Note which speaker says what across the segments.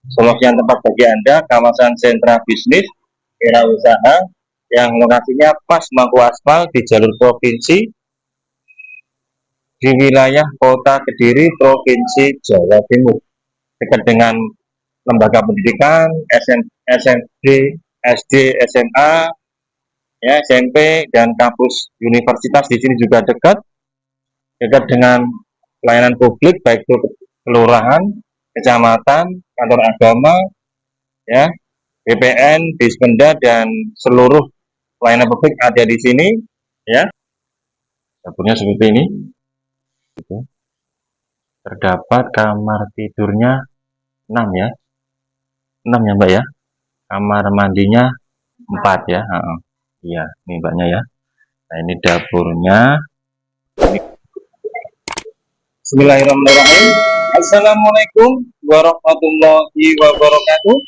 Speaker 1: Solusi yang tepat bagi Anda, kawasan sentra bisnis, wirausaha, yang lokasinya pas mangku aspal di jalur provinsi di wilayah Kota Kediri, Provinsi Jawa Timur, dekat dengan lembaga pendidikan, SMP, SD, SMA, ya, SMP, dan kampus universitas di sini juga dekat dengan pelayanan publik, baik itu kelurahan, kecamatan, kantor agama, ya, BPN, Dispenda, dan seluruh pelayanan publik ada di sini, ya. Dapurnya seperti ini. Terdapat kamar tidurnya 6 ya. 6 ya, Mbak ya. Kamar mandinya 4 ya. Iya, ini Mbaknya ya. Nah, ini dapurnya. Bismillahirrahmanirrahim. Assalamualaikum warahmatullahi wabarakatuh.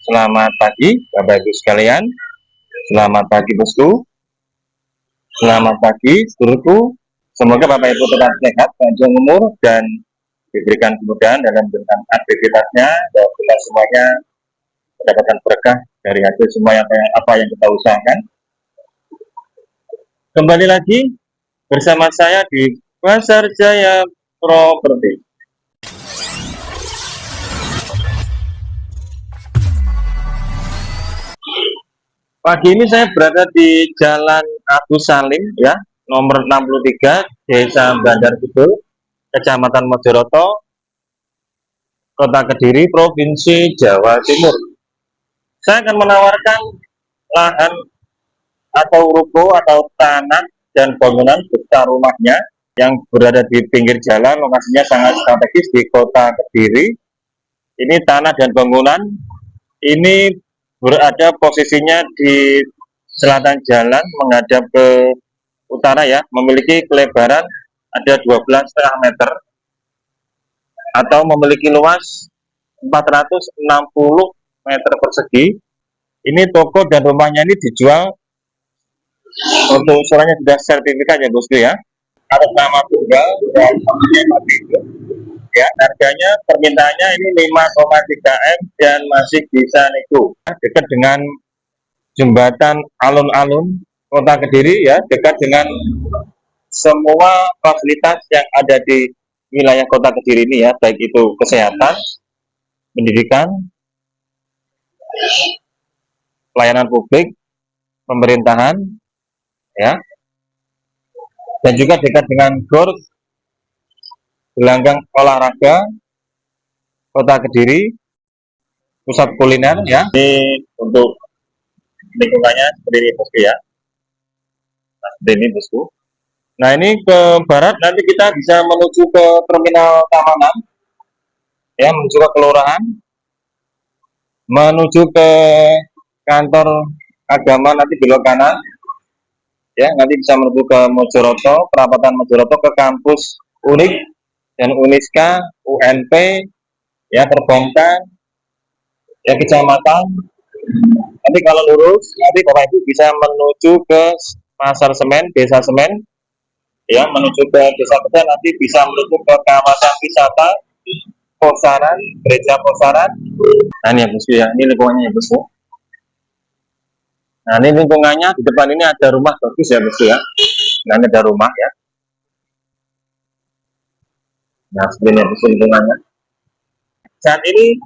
Speaker 1: Selamat pagi Bapak Ibu sekalian. Selamat pagi bosku. Selamat pagi seluruhku. Semoga Bapak Ibu tetap sehat, panjang umur, dan diberikan kemudahan dalam menjalankan aktivitasnya, dan kita semuanya mendapatkan berkah dari hasil semua apa yang kita usahakan. Kembali lagi bersama saya di Pasar Jaya Properti. Pagi ini saya berada di Jalan Agus Salim, ya, nomor 63, Desa Bandar Kidul, Kecamatan Mojoroto, Kota Kediri, Provinsi Jawa Timur. Saya akan menawarkan lahan atau ruko atau tanah dan bangunan beserta rumahnya yang berada di pinggir jalan, lokasinya sangat strategis di Kota Kediri. Ini tanah dan bangunan ini berada posisinya di selatan jalan menghadap ke utara, ya, memiliki kelebaran ada 12,5 meter atau memiliki luas 460 meter persegi. Ini toko dan rumahnya ini dijual untuk usulannya sudah sertifikat ya bosku ya, atas nama tunggal dan ya. Harganya permintaannya ini 5,3 M dan masih bisa nego, dekat dengan jembatan alun-alun Kota Kediri, ya, dekat dengan semua fasilitas yang ada di wilayah Kota Kediri ini, ya, baik itu kesehatan, pendidikan, pelayanan publik, pemerintahan, ya, dan juga dekat dengan GOR, gelanggang olahraga Kota Kediri, pusat kuliner, ya. Ini untuk lingkungannya seperti ini bosku ya. Nah, seperti ini bosku. Nah, ini ke barat nanti kita bisa menuju ke terminal Tamanan, ya, menuju ke kelurahan, menuju ke kantor agama nanti belok kanan, ya, nanti bisa menuju ke Mojoroto, perapatan Mojoroto, ke kampus Unik dan Uniska, UNP, ya, Perbankan, ya, kecamatan. Nanti kalau lurus, nanti Bapak Ibu bisa menuju ke Pasar Semen, Desa Semen, ya, menuju ke Desa Peda, nanti bisa menuju ke kawasan wisata Posaran, Gereja Posaran. Nah, ini ya bosku ya, ini lingkungannya ya bosku. Nah, ini lingkungannya di depan ini ada rumah bagus ya bosku ya. Nah, ini ada rumah ya. Nah, sebenarnya bosku lingkungannya. Saat ini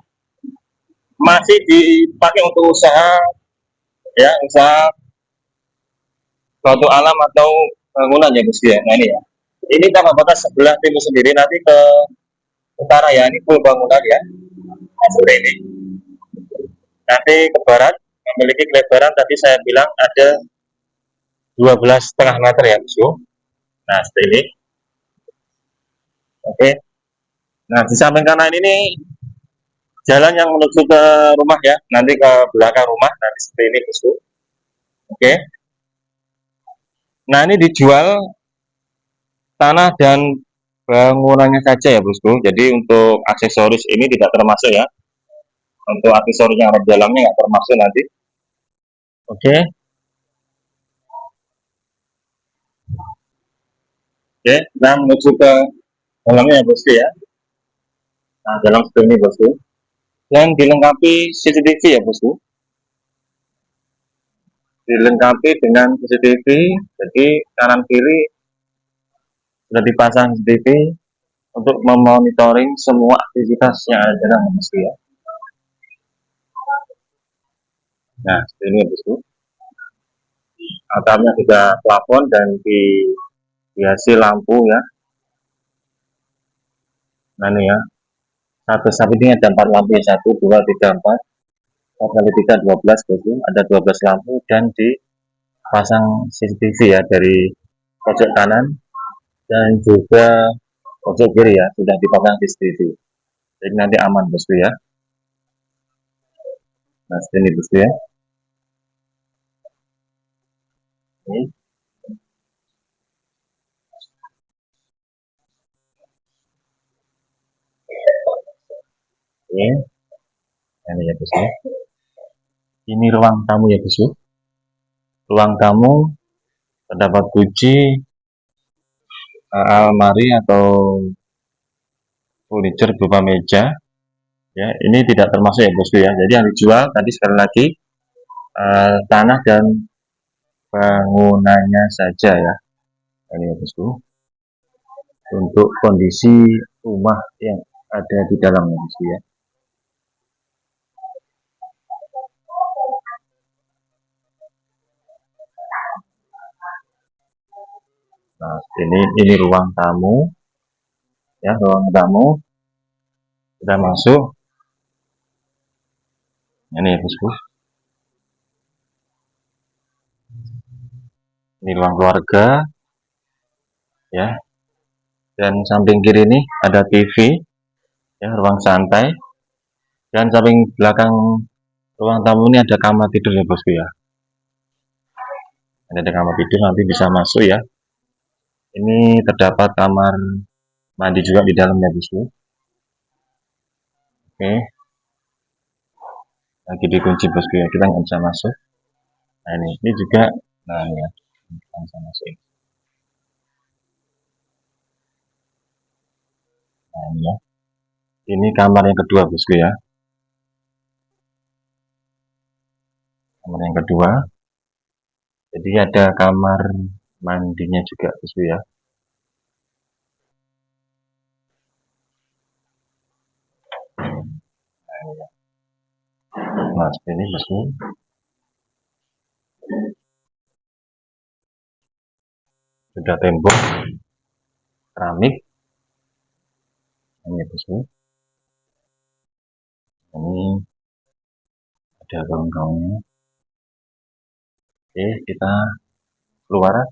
Speaker 1: masih dipakai untuk usaha, ya, usaha suatu alam atau bangunan ya bosku ya. Nah, ini ya. Ini tanah batas sebelah timur sendiri, nanti ke utara ya, ini full bangunan ya. Nah, seperti ini. Nanti ke barat memiliki kelebaran tadi saya bilang ada 12,5 meter ya bosku. Nah, seperti ini. Oke. Nah, di samping kanan ini jalan yang menuju ke rumah ya, nanti ke belakang rumah, nanti seperti ini bosku. Oke. Nah, ini dijual tanah dan bangunannya saja ya bosku. Jadi untuk aksesoris ini tidak termasuk ya. Untuk aksesoris yang ada di dalamnya nggak termasuk nanti. Oke. Oke, kita menuju ke dalamnya ya bosku ya. Nah, dalam seperti ini bosku. Dan dilengkapi CCTV ya bosku, dilengkapi dengan CCTV, jadi kanan kiri sudah dipasang CCTV untuk memonitoring semua aktivitas yang ada dalam bosku ya. Nah ini ya bosku, atapnya juga plafon dan dihiasi lampu ya. Nah ini ya, satu samping ini ada 4 lampu ya, 1, 2, 3, 4, 4 kali 3, 12 bosku, ada 12 lampu dan dipasang CCTV ya dari pojok kanan dan juga pojok kiri ya, sudah dipasang CCTV, jadi nanti aman bosku ya. Nah ini bosku ya, ini ini ya bosku, ini ruang tamu ya bosku, ruang tamu terdapat guci, almari atau furniture berupa meja ya. Ini tidak termasuk ya bosku ya, jadi yang dijual tadi sekali lagi tanah dan bangunannya saja ya. Ini ya bosku, untuk kondisi rumah yang ada di dalamnya bosku ya. Nah ini ruang tamu ya, ruang tamu sudah masuk. Ini ya bosku, ini ruang keluarga ya, dan samping kiri ini ada TV ya, ruang santai, dan samping belakang ruang tamu ini ada kamar tidur ya bosku ya. Ada kamar tidur, nanti bisa masuk ya. Ini terdapat kamar mandi juga di dalamnya bosku. Oke, lagi dikunci bosku ya, kita nggak bisa masuk. Nah ini juga, nah ya, kita bisa masuk. Nah ini ya, ini kamar yang kedua bosku ya, kamar yang kedua. Jadi ada kamar mandinya juga bosku ya. Nah seperti ini bosku, sudah tembok keramik. Ini bosku, ini ada gaung-gaungnya. Oke, kita keluar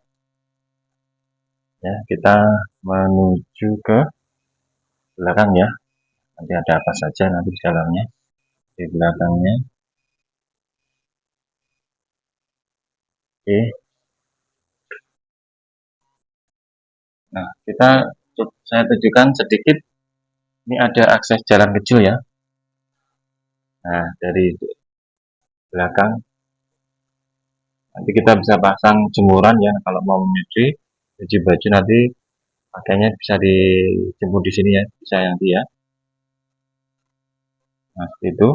Speaker 1: ya, kita menuju ke belakang ya. Nanti ada apa saja nanti di dalamnya, di belakangnya. Oke, nah saya tunjukkan sedikit. Ini ada akses jalan kecil ya. Nah dari belakang nanti kita bisa pasang jemuran ya, kalau mau cuci baju nanti pakainya bisa dijemur di sini ya, bisa nanti ya. Nah seperti itu.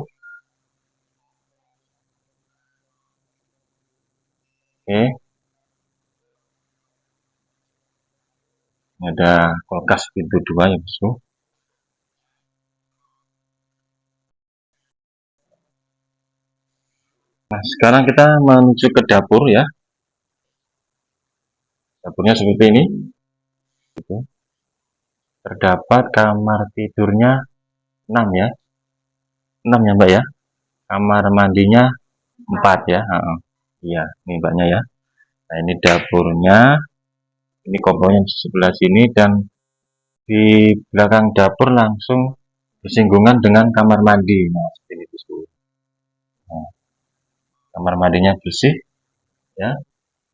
Speaker 1: Oke, ini ada kulkas pintu 2 ya bosku. Nah sekarang kita menuju ke dapur ya. Dapurnya seperti ini. Terdapat kamar tidurnya 6 ya. 6 ya mbak ya. Kamar mandinya 4 ya. Iya, ini mbaknya ya. Nah ini dapurnya. Ini kompornya di sebelah sini, dan di belakang dapur langsung bersinggungan dengan kamar mandi. Nah seperti ini bosku. Nah, kamar mandinya bersih ya.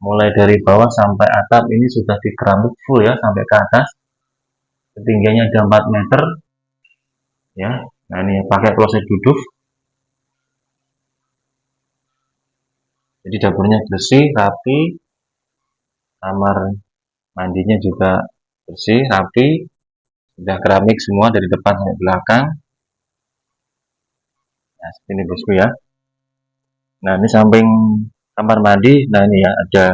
Speaker 1: Mulai dari bawah sampai atap ini sudah dikeramik full ya, sampai ke atas. Ketinggiannya ada 4 meter ya. Nah ini pakai kloset duduk. Jadi dapurnya bersih, rapi, kamar mandinya juga bersih, rapi, sudah keramik semua dari depan sampai belakang. Nah, seperti ini bosku ya. Nah, ini samping kamar mandi. Nah, ini ya ada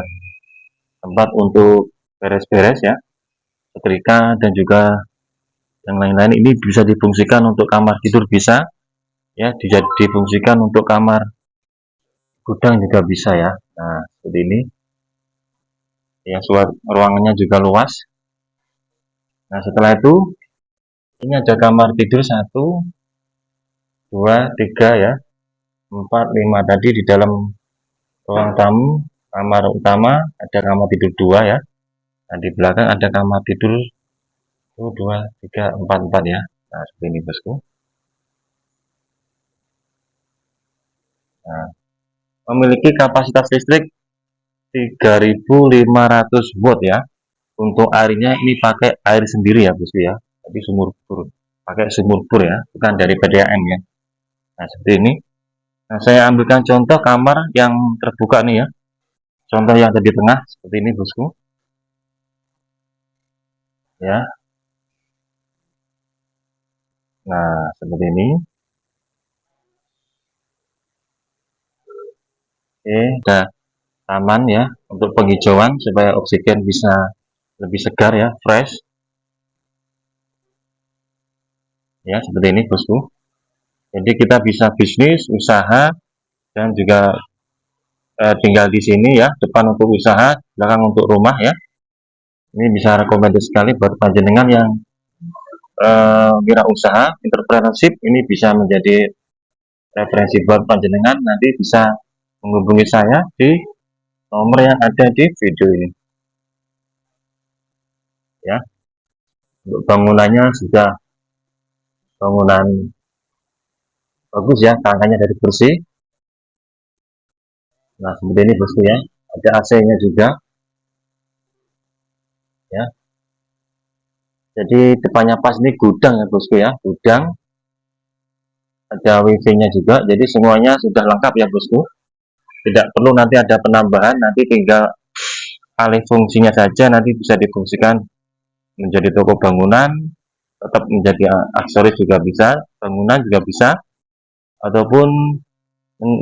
Speaker 1: tempat untuk beres-beres ya, setrika dan juga yang lain-lain. Ini bisa difungsikan untuk kamar tidur, bisa ya, difungsikan untuk kamar gudang juga bisa ya. Nah, seperti ini ya, ruangannya juga luas. Nah, setelah itu ini ada kamar tidur 1, 2, 3 ya, 4, 5 tadi di dalam ruang tamu. Kamar utama ada kamar tidur 2 ya. Nah, di belakang ada kamar tidur 1, 2, 3, 4 ya. Nah, seperti ini bosku. Nah, memiliki kapasitas listrik 3.500 watt ya. Untuk airnya ini pakai air sendiri ya bosku ya. Tapi sumur bor, pakai sumur bor ya, bukan dari PDAM ya. Nah, seperti ini. Nah, saya ambilkan contoh kamar yang terbuka nih ya. Contoh yang ada di tengah seperti ini bosku. Ya. Nah, seperti ini. Oke, ada taman ya untuk penghijauan supaya oksigen bisa lebih segar ya, fresh. Ya, seperti ini bosku. Jadi kita bisa bisnis, usaha, dan juga tinggal di sini ya, depan untuk usaha, belakang untuk rumah ya. Ini bisa rekomendasi sekali buat panjenengan yang wirausaha, entrepreneurship. Ini bisa menjadi referensi buat panjenengan. Nanti bisa menghubungi saya di nomor yang ada di video ini ya. Untuk bangunannya sudah bangunan bagus ya, tangkanya dari bersih. Nah, seperti ini bosku ya, ada AC-nya juga ya. Jadi depannya pas ini gudang ya bosku ya, gudang, ada wifi-nya juga. Jadi semuanya sudah lengkap ya bosku. Tidak perlu nanti ada penambahan, nanti tinggal alih fungsinya saja, nanti bisa difungsikan menjadi toko bangunan, tetap menjadi aksesoris juga bisa, bangunan juga bisa, ataupun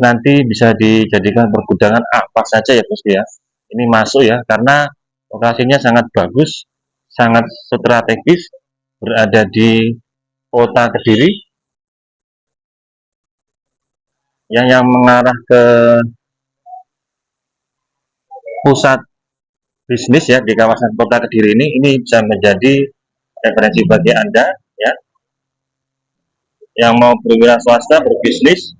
Speaker 1: nanti bisa dijadikan pergudangan apa saja ya bosku ya. Ini masuk ya, karena lokasinya sangat bagus, sangat strategis, berada di kota Kediri yang mengarah ke pusat bisnis ya di kawasan kota Kediri ini bisa menjadi referensi bagi Anda ya yang mau berwira swasta, berbisnis.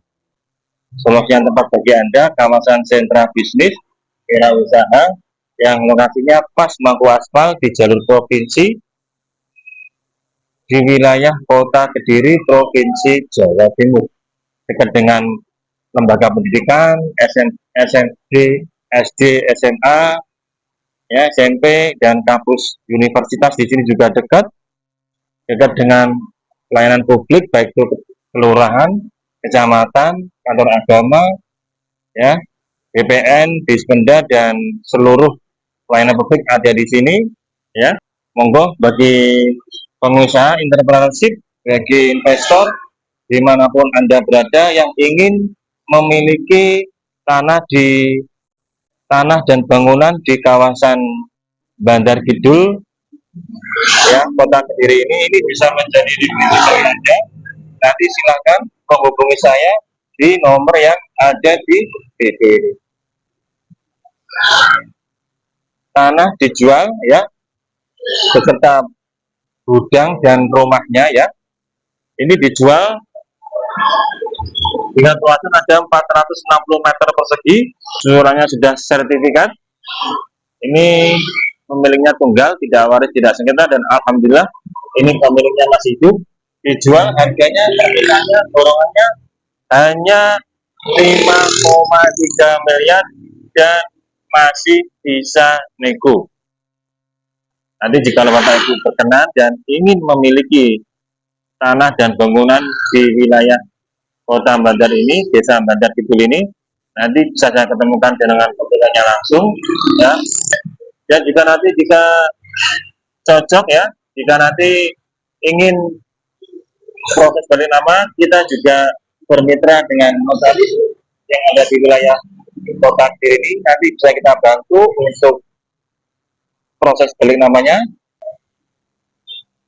Speaker 1: Solusian tempat bagi Anda, kawasan sentra bisnis, era usaha yang lokasinya pas Mangku Aspal di jalur provinsi di wilayah kota Kediri, Provinsi Jawa Timur, dekat dengan lembaga pendidikan, SMP, SD, SMA, ya, SMP, dan kampus universitas di sini juga dekat dengan pelayanan publik, baik itu kelurahan, kecamatan, kantor agama, ya, BPN, Dispenda, dan seluruh pelayanan publik ada di sini, ya. Monggo bagi pengusaha entrepreneurship, bagi investor dimanapun Anda berada yang ingin memiliki tanah dan bangunan di kawasan Bandar Kidul ya, kota Kediri ini bisa menjadi definisi Anda. Nanti silakan menghubungi saya di nomor yang ada di video ini. Tanah dijual ya, beserta gudang dan rumahnya ya. Ini dijual dengan luasan ada 460 meter persegi, seluruhnya sudah sertifikat. Ini pemiliknya tunggal, tidak waris, tidak sengketa, dan alhamdulillah ini pemiliknya masih hidup. Dijual harganya, harganya dorongannya hanya 5,3 miliar dan masih bisa nego. Nanti jika Bapak Ibu berkenan dan ingin memiliki tanah dan bangunan di wilayah Kota Bandar ini, Desa Bandar Kidul ini, nanti bisa saya ketemukan dengan pemiliknya langsung ya. Dan jika cocok ya, jika nanti ingin proses balik nama, kita juga bermitra dengan notaris yang ada di wilayah kota Kediri ini, nanti bisa kita bantu untuk proses balik namanya.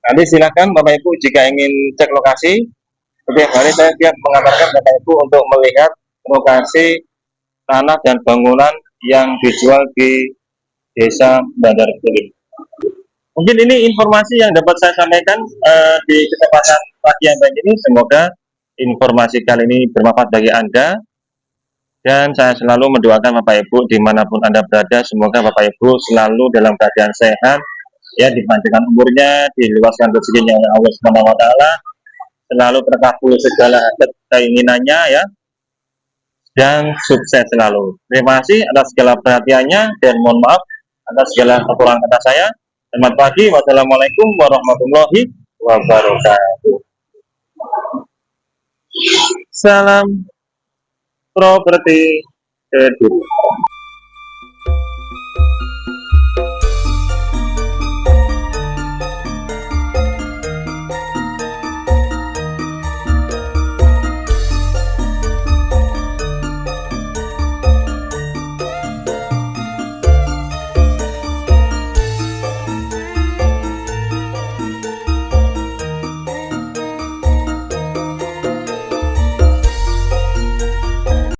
Speaker 1: Nanti silakan Bapak Ibu jika ingin cek lokasi, setiap hari saya siap mengantarkan Bapak Ibu untuk melihat lokasi tanah dan bangunan yang dijual di Desa Bandar Kulim. Mungkin ini informasi yang dapat saya sampaikan di kesempatan pagi yang baik ini. Semoga informasi kali ini bermanfaat bagi Anda. Dan saya selalu mendoakan Bapak Ibu dimanapun Anda berada, semoga Bapak Ibu selalu dalam keadaan sehat, ya, dipanjangkan umurnya, diluaskan rezekinya oleh Allah Subhanahu wa taala, selalu terkabul segala keinginannya, ya, dan sukses selalu. Terima kasih atas segala perhatiannya dan mohon maaf atas segala kekurangan kata saya. Selamat pagi. Wassalamualaikum warahmatullahi wabarakatuh. Salam properti Kediri.